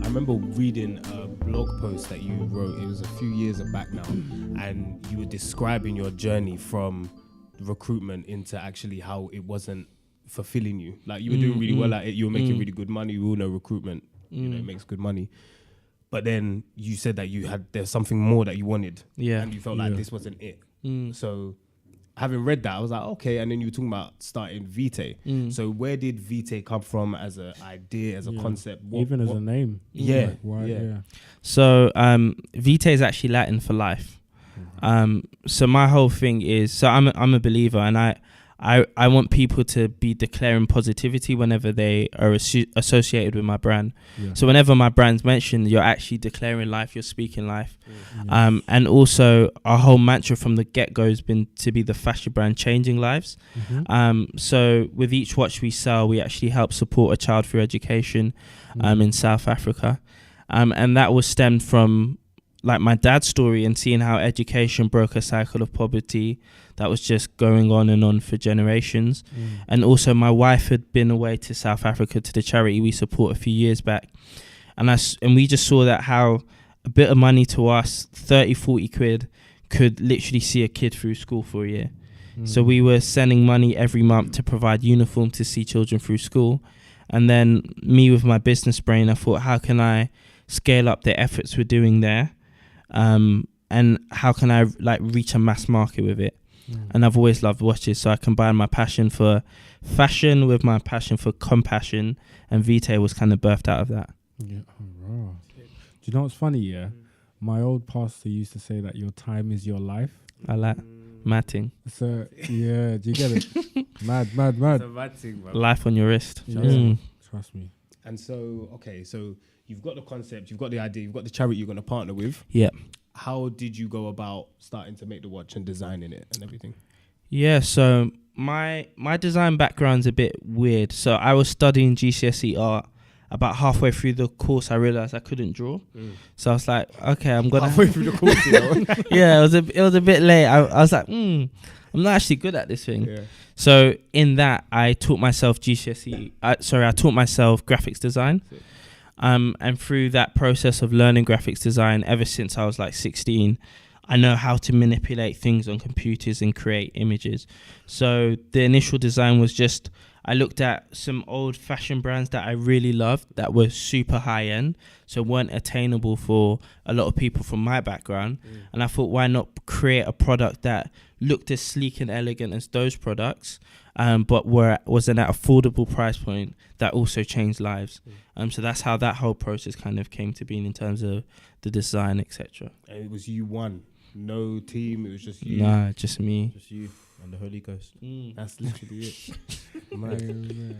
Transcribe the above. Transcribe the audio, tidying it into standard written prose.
remember reading a blog post that you wrote. It was a few years back now, and you were describing your journey from recruitment into actually how it wasn't fulfilling you. Like you were doing really well at it. You were making really good money. We all know recruitment, you know, it makes good money. But then you said that there's something more that you wanted. Yeah. And you felt like this wasn't it. So having read that, I was like, okay. And then you were talking about starting Vitae. So where did Vitae come from as an idea, as a concept? Even as a name. Yeah. Like, why, So Vitae is actually Latin for life. So my whole thing is, so I'm a believer, and I want people to be declaring positivity whenever they are associated with my brand. So whenever my brand's mentioned, you're actually declaring life, you're speaking life. And also our whole mantra from the get-go has been to be the fashion brand changing lives. So with each watch we sell, we actually help support a child through education in South Africa. And that was stemmed from like my dad's story and seeing how education broke a cycle of poverty that was just going on and on for generations. And also my wife had been away to South Africa to the charity we support a few years back. And we just saw that how a bit of money to us, 30, 40 quid, could literally see a kid through school for a year. So we were sending money every month to provide uniform to see children through school. And then me with my business brain, I thought, how can I scale up the efforts we're doing there? And how can I like reach a mass market with it? And I've always loved watches, so I combined my passion for fashion with my passion for compassion, and Vitae was kind of birthed out of that. Yeah. Do you know what's funny? Yeah, my old pastor used to say that your time is your life. I like matting. So yeah, do you get it? mad. It's a bad thing, bro. Life on your wrist. Trust me. And so, okay, so you've got the concept, you've got the idea, you've got the charity you're going to partner with. Yeah. How did you go about starting to make the watch and designing it and everything? Yeah, so my design background's a bit weird. So I was studying GCSE art. About halfway through the course, I realized I couldn't draw. So I was like, okay, I'm gonna halfway through the course. You know? Yeah, it was a bit late. I was like, I'm not actually good at this thing. Yeah. So in that, I taught myself I taught myself graphics design. And through that process of learning graphics design, ever since I was like 16, I know how to manipulate things on computers and create images. So the initial design was just, I looked at some old fashion brands that I really loved that were super high end, so weren't attainable for a lot of people from my background. And I thought, why not create a product that looked as sleek and elegant as those products, but was at an affordable price point that also changed lives. So that's how that whole process kind of came to be in terms of the design, etc. And it was you one, no team, it was just you. Nah, just me. Just you and the Holy Ghost. That's literally it. Man.